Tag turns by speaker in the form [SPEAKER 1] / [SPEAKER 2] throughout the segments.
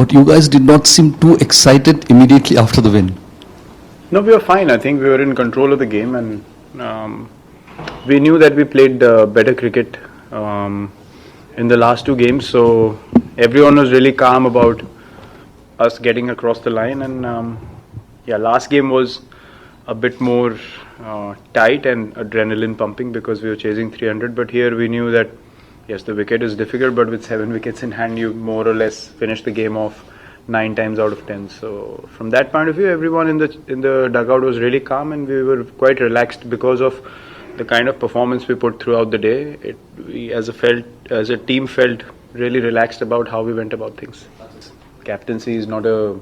[SPEAKER 1] but you guys did not seem too excited immediately after the win.
[SPEAKER 2] No, we were fine. I think we were in control of the game, and we knew that we played better cricket in the last two games. So everyone was really calm about us getting across the line, and last game was a bit more tight and adrenaline pumping because we were chasing 300. But here we knew that yes, the wicket is difficult, but with 7 wickets in hand, you more or less finish the game off 9 times out of 10. So from that point of view, everyone in the dugout was really calm, and we were quite relaxed because of the kind of performance we put throughout the day. We as a team felt really relaxed about how we went about things. Captaincy is not a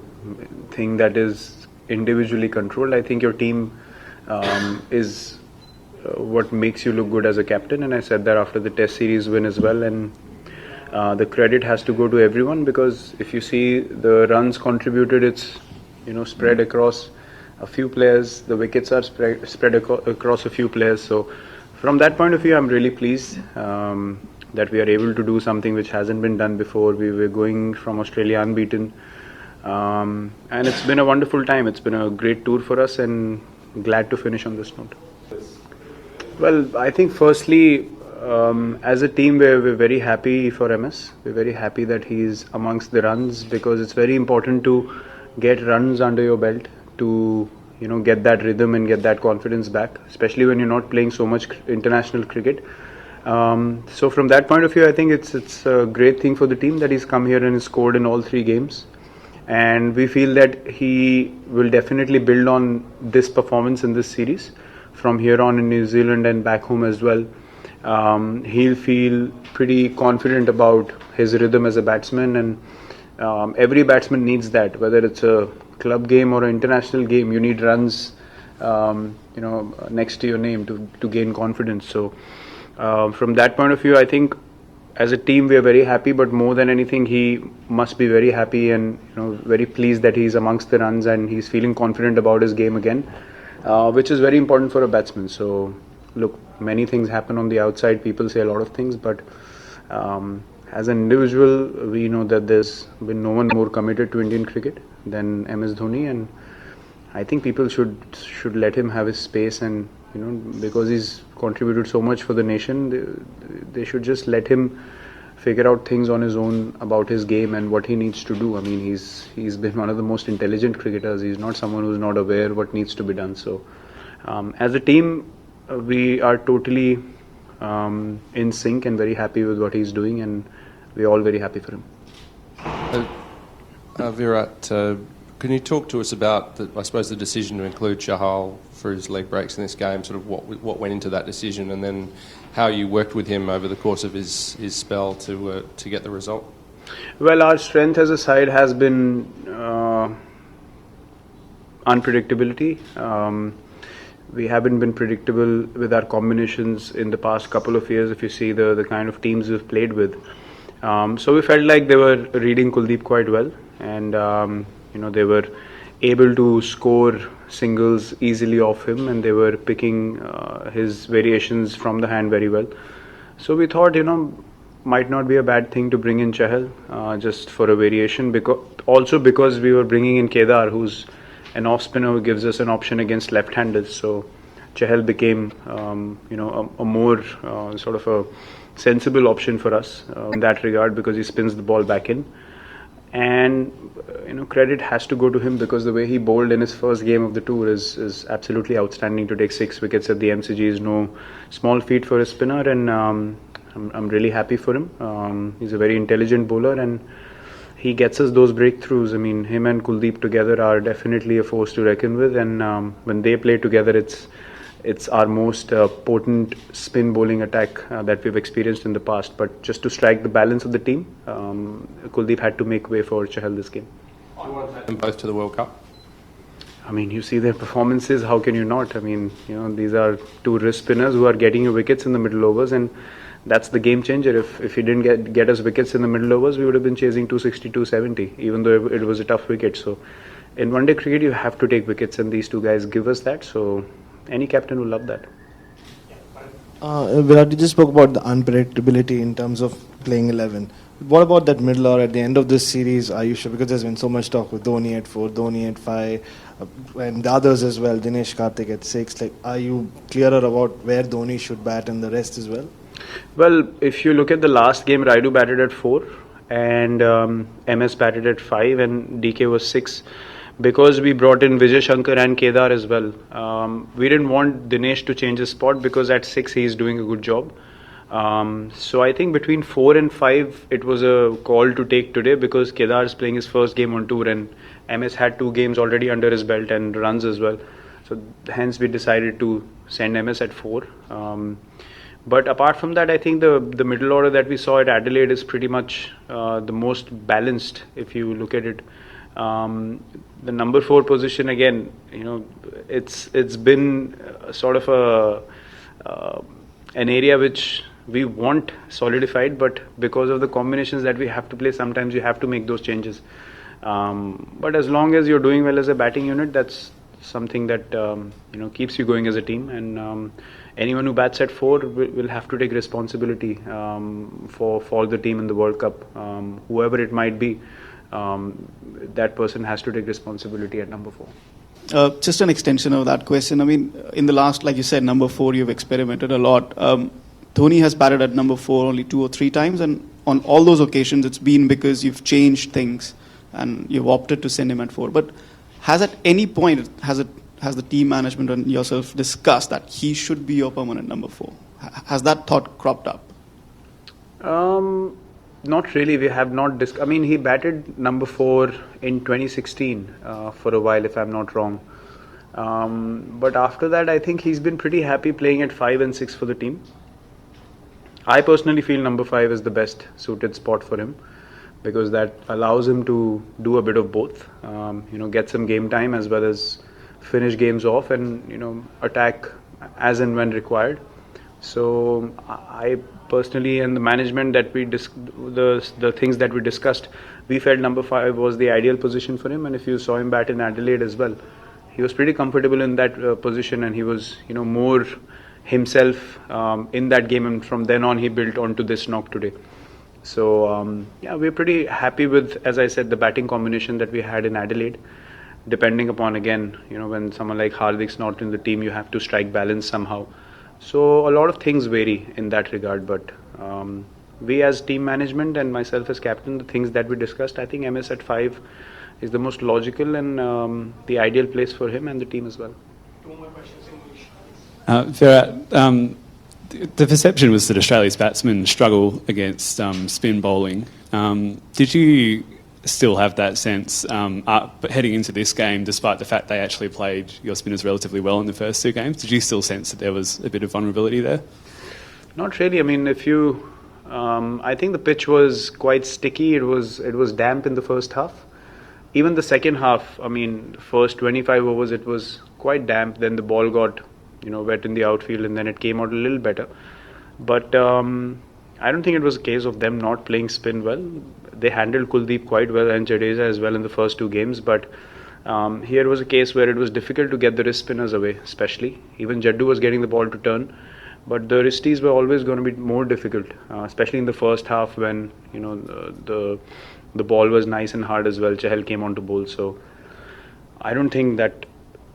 [SPEAKER 2] thing that is individually controlled. I think your team is what makes you look good as a captain, and I said that after the Test series win as well. And the credit has to go to everyone, because if you see the runs contributed, it's spread across a few players. The wickets are spread across a few players. So from that point of view, I'm really pleased that we are able to do something which hasn't been done before. We were going from Australia unbeaten, and it's been a wonderful time. It's been a great tour for us, and glad to finish on this note. Well, I think firstly, as a team, we're very happy for MS. We're very happy that he's amongst the runs, because it's very important to get runs under your belt to get that rhythm and get that confidence back, especially when you're not playing so much international cricket. So from that point of view, I think it's a great thing for the team that he's come here and scored in all 3 games. And we feel that he will definitely build on this performance in this series from here on in New Zealand and back home as well. He'll feel pretty confident about his rhythm as a batsman, and every batsman needs that, whether it's a club game or an international game. You need runs next to your name to gain confidence. So from that point of view, I think as a team we are very happy, but more than anything he must be very happy and very pleased that he's amongst the runs and he's feeling confident about his game again, which is very important for a batsman. So look, many things happen on the outside, people say a lot of things, but as an individual we know that there's been no one more committed to Indian cricket than MS Dhoni, and I think people should let him have his space, and because he's contributed so much for the nation, they should just let him figure out things on his own about his game and what he needs to do. I mean, he's been one of the most intelligent cricketers. He's not someone who's not aware what needs to be done. So as a team, we are totally in sync and very happy with what he's doing, and we're all very happy for him.
[SPEAKER 3] Virat, can you talk to us about, the decision to include Chahal for his leg breaks in this game, sort of what went into that decision, and then how you worked with him over the course of his spell to get the result?
[SPEAKER 2] Well, our strength as a side has been unpredictability. We haven't been predictable with our combinations in the past couple of years, if you see the kind of teams we've played with. So we felt like they were reading Kuldeep quite well, and they were able to score singles easily off him, and they were picking his variations from the hand very well. So we thought, might not be a bad thing to bring in Chahal just for a variation, because we were bringing in Kedar, who's an off spinner who gives us an option against left-handers. So Chahal became a more sort of a sensible option for us in that regard, because he spins the ball back in. And credit has to go to him, because the way he bowled in his first game of the tour is absolutely outstanding. To take 6 wickets at the MCG is no small feat for a spinner, and I'm really happy for him. He's a very intelligent bowler, and he gets us those breakthroughs. I mean, him and Kuldeep together are definitely a force to reckon with, and when they play together, it's our most potent spin bowling attack that we've experienced in the past. But just to strike the balance of the team, Kuldeep had to make way for Chahal this game.
[SPEAKER 3] You want to take them both to the World Cup?
[SPEAKER 2] I mean, you see their performances, how can you not? I mean, these are 2 wrist spinners who are getting you wickets in the middle overs, and that's the game changer. If he didn't get us wickets in the middle overs, we would have been chasing 260, 270, even though it was a tough wicket. So in one day cricket, you have to take wickets, and these 2 guys give us that. So any captain will love that.
[SPEAKER 4] Virat, you just spoke about the unpredictability in terms of playing 11. What about that middle or at the end of this series? Are you sure? Because there's been so much talk with Dhoni at 4, Dhoni at 5, and the others as well, Dinesh Karthik at 6. Like, are you clearer about where Dhoni should bat and the rest as well?
[SPEAKER 2] Well, if you look at the last game, Raidu batted at 4 and MS batted at 5 and DK was 6. Because we brought in Vijay Shankar and Kedar as well. We didn't want Dinesh to change his spot because at 6 he is doing a good job. So I think between 4 and 5 it was a call to take today because Kedar is playing his first game on tour and MS had 2 games already under his belt and runs as well. So hence we decided to send MS at 4. But apart from that, I think the middle order that we saw at Adelaide is pretty much the most balanced if you look at it. The number 4 position again, it's been sort of an area which we want solidified, but because of the combinations that we have to play, sometimes you have to make those changes. But as long as you're doing well as a batting unit, that's something that keeps you going as a team. And anyone who bats at 4 will have to take responsibility for the team in the World Cup, whoever it might be. That person has to take responsibility at number 4.
[SPEAKER 5] Just an extension of that question. I mean, in the last, like you said, number 4, you've experimented a lot. Dhoni has batted at number 4 only 2 or 3 times, and on all those occasions, it's been because you've changed things and you've opted to send him at 4. But has at any point has the team management and yourself discussed that he should be your permanent number 4? Has that thought cropped up?
[SPEAKER 2] Not really. We have not I mean, he batted number 4 in 2016 for a while, if I'm not wrong. But after that, I think he's been pretty happy playing at 5 and 6 for the team. I personally feel number 5 is the best suited spot for him because that allows him to do a bit of both. Get some game time as well as finish games off and attack as and when required. So I personally and the management that the things that we discussed, we felt number 5 was the ideal position for him. And if you saw him bat in Adelaide as well, he was pretty comfortable in that position, and he was more himself in that game, and from then on he built onto this knock today. So we're pretty happy with, as I said, the batting combination that we had in Adelaide. Depending upon, again, when someone like Hardik's not in the team, you have to strike balance somehow. So a lot of things vary in that regard, but we as team management and myself as captain, the things that we discussed, I think MS at 5 is the most logical and the ideal place for him and the team as well.
[SPEAKER 6] 2 more questions in English.
[SPEAKER 7] Virat, the perception was that Australia's batsmen struggle against spin bowling. Did you still have that sense heading into this game, despite the fact they actually played your spinners relatively well in the first 2 games? Did you still sense that there was a bit of vulnerability there?
[SPEAKER 2] Not really. I mean, I think the pitch was quite sticky. It was damp in the first half. Even the second half, I mean, first 25 overs, it was quite damp. Then the ball got, wet in the outfield, and then it came out a little better. But I don't think it was a case of them not playing spin well. They handled Kuldeep quite well and Jadeja as well in the first 2 games. But here was a case where it was difficult to get the wrist spinners away, especially. Even Jaddu was getting the ball to turn. But the wristies were always going to be more difficult, especially in the first half when, the ball was nice and hard as well. Chahal came on to bowl. So I don't think that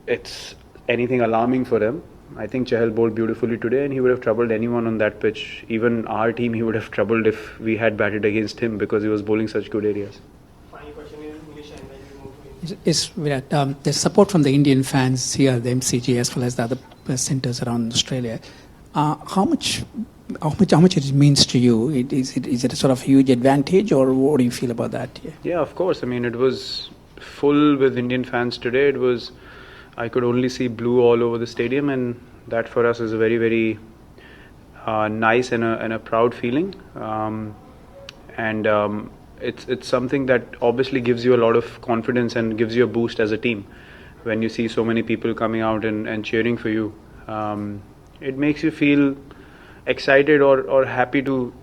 [SPEAKER 2] it's anything alarming for them. I think Chahal bowled beautifully today, and he would have troubled anyone on that pitch. Even our team, he would have troubled if we had batted against him because he was bowling such good areas.
[SPEAKER 6] Final question in English and then we move to English.
[SPEAKER 8] Yes, Virat, there's support from the Indian fans here, the MCG, as well as the other centres around Australia. How much it means to you? Is it a sort of huge advantage, or what do you feel about that?
[SPEAKER 2] Yeah, of course. I mean, it was full with Indian fans today. I could only see blue all over the stadium, and that for us is a very, very nice and a proud feeling. It's something that obviously gives you a lot of confidence and gives you a boost as a team. When you see so many people coming out and cheering for you, it makes you feel excited or happy to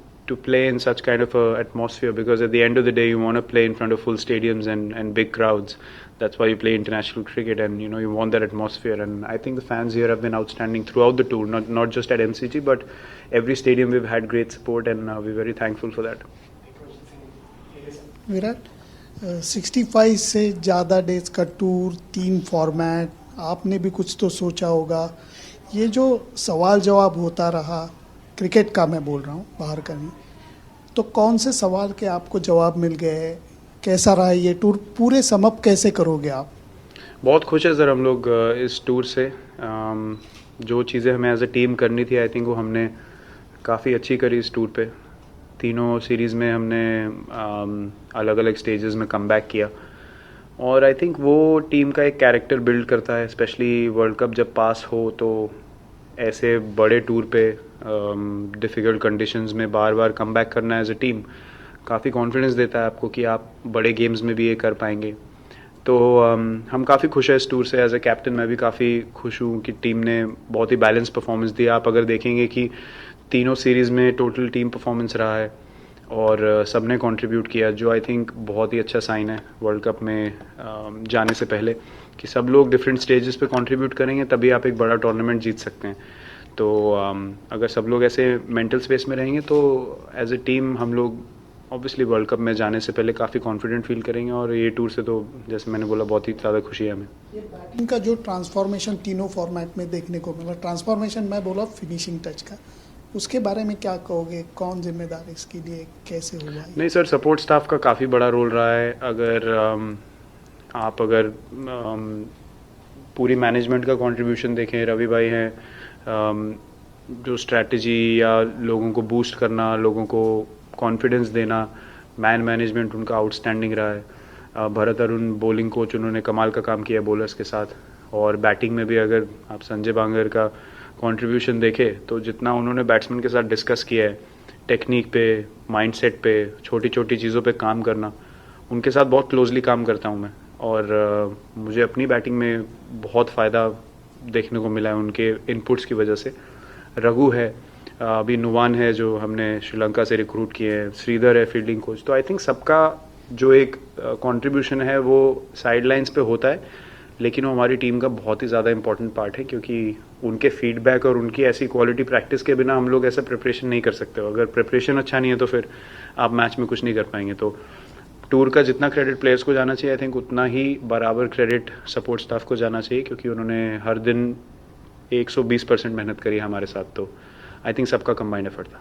[SPEAKER 2] play in such kind of a atmosphere, because at the end of the day you want to play in front of full stadiums and big crowds. That's why you play international cricket, and you want that atmosphere. And I think the fans here have been outstanding throughout the tour, not just at MCG, but every stadium we've had great support, and we're very thankful for that.
[SPEAKER 6] Questions in
[SPEAKER 9] Virat 65 से ज़्यादा days का tour, 3 format, आपने भी कुछ तो सोचा होगा. ये जो सवाल जवाब होता रहा, क्रिकेट का मैं बोल रहा हूँ, बाहर का नहीं, तो कौन से सवाल के आपको जवाब मिल गए? कैसा रहा ये टूर? पूरे समअप कैसे करोगे आप?
[SPEAKER 2] बहुत खुश है सर हम लोग इस टूर से. जो चीज़ें हमें एज ए टीम करनी थी आई थिंक वो हमने काफ़ी अच्छी करी इस टूर पे. तीनों सीरीज़ में हमने अलग अलग स्टेजेस में कमबैक किया और आई थिंक वो टीम का एक कैरेक्टर बिल्ड करता है. स्पेशली वर्ल्ड कप जब पास हो तो ऐसे बड़े टूर पे डिफ़िकल्ट कंडीशंस में बार बार कमबैक करना एज ए टीम काफ़ी कॉन्फिडेंस देता है आपको कि आप बड़े गेम्स में भी ये कर पाएंगे. तो हम काफ़ी खुश हैं इस टूर से. एज ए कैप्टन मैं भी काफ़ी खुश हूँ कि टीम ने बहुत ही बैलेंस परफॉर्मेंस दिया. आप अगर देखेंगे कि तीनों सीरीज़ में टोटल टीम परफॉर्मेंस रहा है और सब ने कंट्रीब्यूट किया, जो आई थिंक बहुत ही अच्छा साइन है वर्ल्ड कप में जाने से पहले कि सब लोग डिफरेंट स्टेजेस पे कंट्रीब्यूट करेंगे तभी आप एक बड़ा टूर्नामेंट जीत सकते हैं. तो अगर सब लोग ऐसे मेंटल स्पेस में रहेंगे तो एज ए टीम हम लोग ऑब्वियसली वर्ल्ड कप में जाने से पहले काफ़ी कॉन्फिडेंट फील करेंगे और ये टूर से तो जैसे मैंने बोला बहुत ही ज़्यादा खुशी है हमें.
[SPEAKER 9] ये बैटिंग का जो ट्रांसफॉर्मेशन तीनों फॉर्मेट में देखने को मिला, ट्रांसफॉर्मेशन मैं बोला फिनिशिंग टच का, उसके बारे में क्या कहोगे? कौन जिम्मेदार है इसके लिए? कैसे हुआ?
[SPEAKER 2] नहीं सर, सपोर्ट स्टाफ का काफ़ी बड़ा रोल रहा है. अगर पूरी मैनेजमेंट का कंट्रीब्यूशन देखें, रवि भाई हैं जो स्ट्रैटेजी या लोगों को बूस्ट करना, लोगों को कॉन्फिडेंस देना, मैन मैनेजमेंट उनका आउटस्टैंडिंग रहा है. भरत अरुण बॉलिंग कोच, उन्होंने कमाल का काम किया बॉलर्स के साथ. और बैटिंग में भी अगर आप संजय बांगर का कंट्रीब्यूशन देखें तो जितना उन्होंने बैट्समैन के साथ डिस्कस किया है टेक्निक पे, माइंडसेट पे, छोटी छोटी चीज़ों पे काम करना, उनके साथ बहुत क्लोजली काम करता हूँ मैं. और मुझे अपनी बैटिंग में बहुत फ़ायदा देखने को मिला है उनके इनपुट्स की वजह से. रघु है, अभी नुवान है जो हमने श्रीलंका से रिक्रूट किए हैं, श्रीधर है फील्डिंग कोच. तो आई थिंक सबका जो एक कंट्रीब्यूशन है वो साइड लाइन्स पे होता है, लेकिन वो हमारी टीम का बहुत ही ज़्यादा इंपॉर्टेंट पार्ट है क्योंकि उनके फीडबैक और उनकी ऐसी क्वालिटी प्रैक्टिस के बिना हम लोग ऐसा प्रिपरेशन नहीं कर सकते. अगर प्रिपरेशन अच्छा नहीं है तो फिर आप मैच में कुछ नहीं कर पाएंगे. तो टूर का जितना क्रेडिट प्लेयर्स को जाना चाहिए आई थिंक उतना ही बराबर क्रेडिट सपोर्ट स्टाफ को जाना चाहिए क्योंकि उन्होंने हर दिन 120% मेहनत करी हमारे साथ. तो आई थिंक सबका कंबाइंड एफर्ट था.